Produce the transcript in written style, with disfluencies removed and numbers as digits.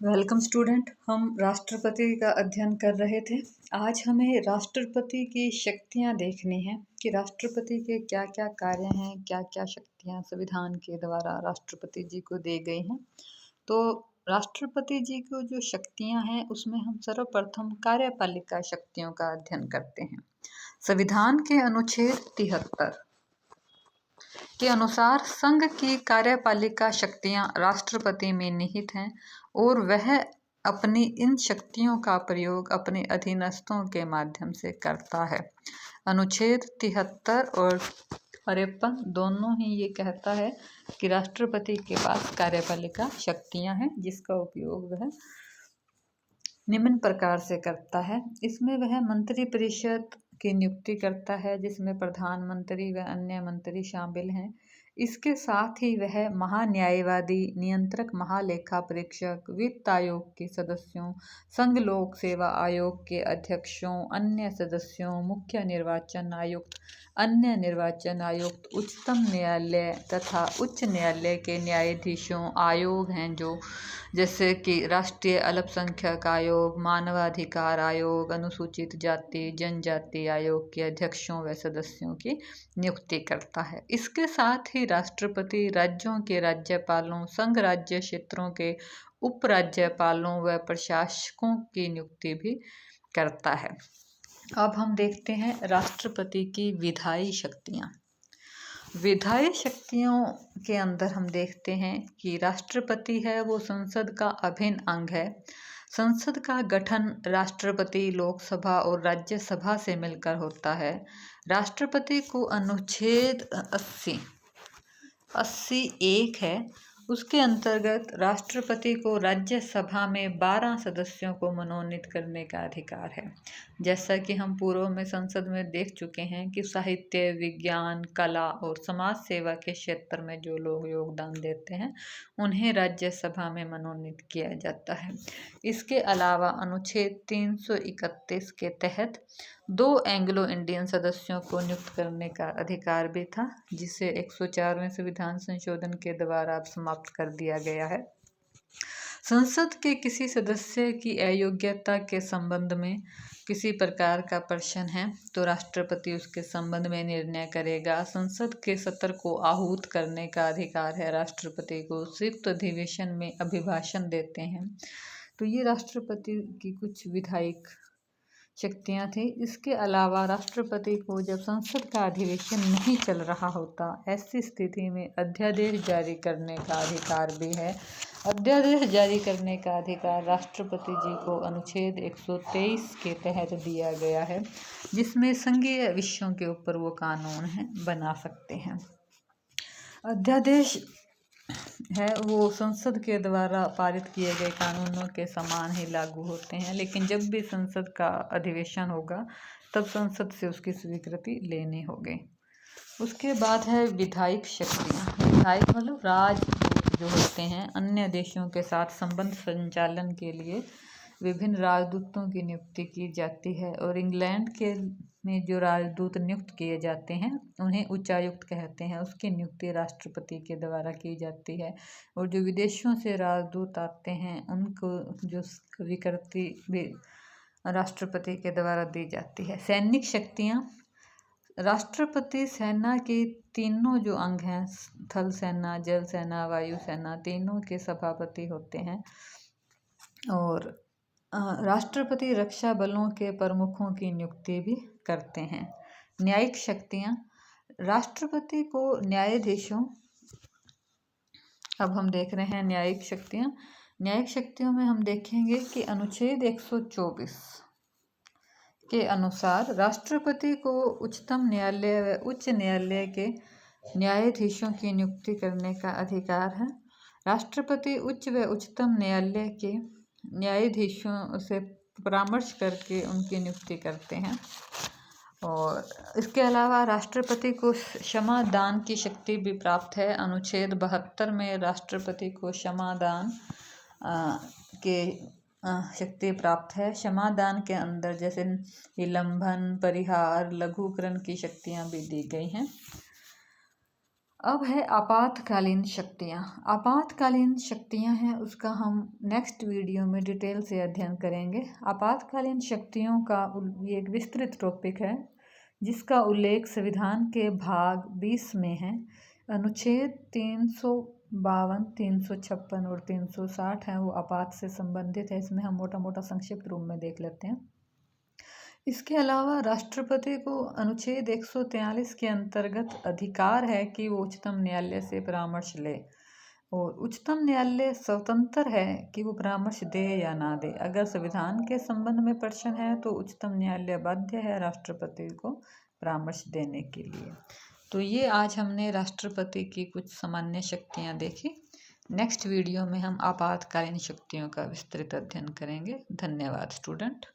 Welcome student. हम राष्ट्रपति का अध्ययन कर रहे थे। आज हमें राष्ट्रपति की शक्तियां देखनी है कि राष्ट्रपति के क्या क्या कार्य हैं, क्या क्या शक्तियां संविधान के द्वारा राष्ट्रपति जी को दी गई हैं। तो राष्ट्रपति जी को जो शक्तियां हैं उसमें हम सर्वप्रथम कार्यपालिका शक्तियों का अध्ययन करते हैं। संविधान के अनुच्छेद 73 के अनुसार संघ की कार्यपालिका शक्तियां राष्ट्रपति में निहित हैं और वह अपनी इन शक्तियों का प्रयोग अपने अधीनस्थों के माध्यम से करता है। अनुच्छेद 73 और 53 दोनों ही ये कहता है कि राष्ट्रपति के पास कार्यपालिका शक्तियां हैं जिसका उपयोग वह निम्न प्रकार से करता है। इसमें वह मंत्रिपरिषद की नियुक्ति करता है जिसमें प्रधानमंत्री व अन्य मंत्री शामिल हैं। इसके साथ ही वह महान्यायवादी, नियंत्रक, महालेखा परीक्षक, वित्त आयोग के सदस्यों, संघ लोक सेवा आयोग के अध्यक्षों, अन्य सदस्यों, मुख्य निर्वाचन आयुक्त, अन्य निर्वाचन आयुक्त, उच्चतम न्यायालय तथा उच्च न्यायालय के न्यायाधीशों आयोग हैं जो जैसे कि राष्ट्रीय अल्पसंख्यक आयोग, मानवाधिकार आयोग, अनुसूचित जाति जनजाति आयोग के अध्यक्षों व सदस्यों की नियुक्ति करता है। इसके साथ ही राष्ट्रपति राज्यों के राज्यपालों, संघ राज्य क्षेत्रों के उपराज्यपालों व प्रशासकों की नियुक्ति भी करता है। अब हम देखते हैं राष्ट्रपति की विधायी शक्तियाँ। विधायी शक्तियों के अंदर हम देखते हैं कि राष्ट्रपति है वो संसद का अभिन्न अंग है। संसद का गठन राष्ट्रपति, लोकसभा और राज्यसभा से मिलकर होता है। राष्ट्रपति को अनुच्छेद 80(1) है, उसके अंतर्गत राष्ट्रपति को राज्यसभा में 12 सदस्यों को मनोनीत करने का अधिकार है। जैसा कि हम पूर्व में संसद में देख चुके हैं कि साहित्य, विज्ञान, कला और समाज सेवा के क्षेत्र में जो लोग योगदान देते हैं उन्हें राज्यसभा में मनोनीत किया जाता है। इसके अलावा अनुच्छेद 331 के तहत 2 एंग्लो इंडियन सदस्यों को नियुक्त करने का अधिकार भी था, जिसे 104वें संविधान संशोधन के द्वारा अब समाप्त कर दिया गया है। संसद के किसी सदस्य की अयोग्यता के संबंध में किसी प्रकार का प्रश्न है तो राष्ट्रपति उसके संबंध में निर्णय करेगा। संसद के सत्र को आहूत करने का अधिकार है राष्ट्रपति को। संयुक्त अधिवेशन में अभिभाषण देते हैं। तो ये राष्ट्रपति की कुछ विधायिक शक्तियाँ थी। इसके अलावा राष्ट्रपति को जब संसद का अधिवेशन नहीं चल रहा होता, ऐसी स्थिति में अध्यादेश जारी करने का अधिकार भी है। अध्यादेश जारी करने का अधिकार राष्ट्रपति जी को अनुच्छेद 123 के तहत दिया गया है, जिसमें संघीय विषयों के ऊपर वो कानून बना सकते हैं। अध्यादेश है वो संसद के द्वारा पारित किए गए कानूनों के समान ही लागू होते हैं, लेकिन जब भी संसद का अधिवेशन होगा तब संसद से उसकी स्वीकृति लेनी होगी। उसके बाद है विधायिक शक्तियाँ। विधायिक मतलब राजदूत जो होते हैं, अन्य देशों के साथ संबंध संचालन के लिए विभिन्न राजदूतों की नियुक्ति की जाती है। और इंग्लैंड के में जो राजदूत नियुक्त किए जाते हैं उन्हें उच्चायुक्त कहते हैं। उसकी नियुक्ति राष्ट्रपति के द्वारा की जाती है। और जो विदेशों से राजदूत आते हैं उनको जो स्वीकृति भी राष्ट्रपति के द्वारा दी जाती है। सैनिक शक्तियाँ। राष्ट्रपति सेना के तीनों जो अंग हैं, थल सेना, जल सेना, वायु सेना, तीनों के सभापति होते हैं। और राष्ट्रपति रक्षा बलों के प्रमुखों की नियुक्ति भी करते हैं। न्यायिक शक्तियाँ। राष्ट्रपति को न्यायाधीशों, अब हम देख रहे हैं न्यायिक शक्तियाँ। न्यायिक शक्तियों में हम देखेंगे कि अनुच्छेद 124 के अनुसार राष्ट्रपति को उच्चतम न्यायालय व उच्च न्यायालय के न्यायाधीशों की नियुक्ति करने का अधिकार है। राष्ट्रपति उच्च व उच्चतम न्यायालय के न्यायाधीशों से परामर्श करके उनकी नियुक्ति करते हैं। और इसके अलावा राष्ट्रपति को क्षमा दान की शक्ति भी प्राप्त है। अनुच्छेद 72 में राष्ट्रपति को क्षमा दान के शक्ति प्राप्त है। क्षमा दान के अंदर जैसे निलंबन, परिहार, लघुकरण की शक्तियाँ भी दी गई हैं। अब है आपातकालीन शक्तियाँ। आपातकालीन शक्तियाँ हैं उसका हम नेक्स्ट वीडियो में डिटेल से अध्ययन करेंगे। आपातकालीन शक्तियों का ये एक विस्तृत टॉपिक है जिसका उल्लेख संविधान के भाग 20 में है। अनुच्छेद 352, 356 और 360 है वो आपात से संबंधित है। इसमें हम मोटा मोटा संक्षिप्त रूप में देख लेते हैं। इसके अलावा राष्ट्रपति को अनुच्छेद 143 के अंतर्गत अधिकार है कि वो उच्चतम न्यायालय से परामर्श ले और उच्चतम न्यायालय स्वतंत्र है कि वो परामर्श दे या ना दे। अगर संविधान के संबंध में प्रश्न है तो उच्चतम न्यायालय बाध्य है राष्ट्रपति को परामर्श देने के लिए। तो ये आज हमने राष्ट्रपति की कुछ सामान्य शक्तियाँ देखी। नेक्स्ट वीडियो में हम आपातकालीन शक्तियों का विस्तृत अध्ययन करेंगे। धन्यवाद स्टूडेंट।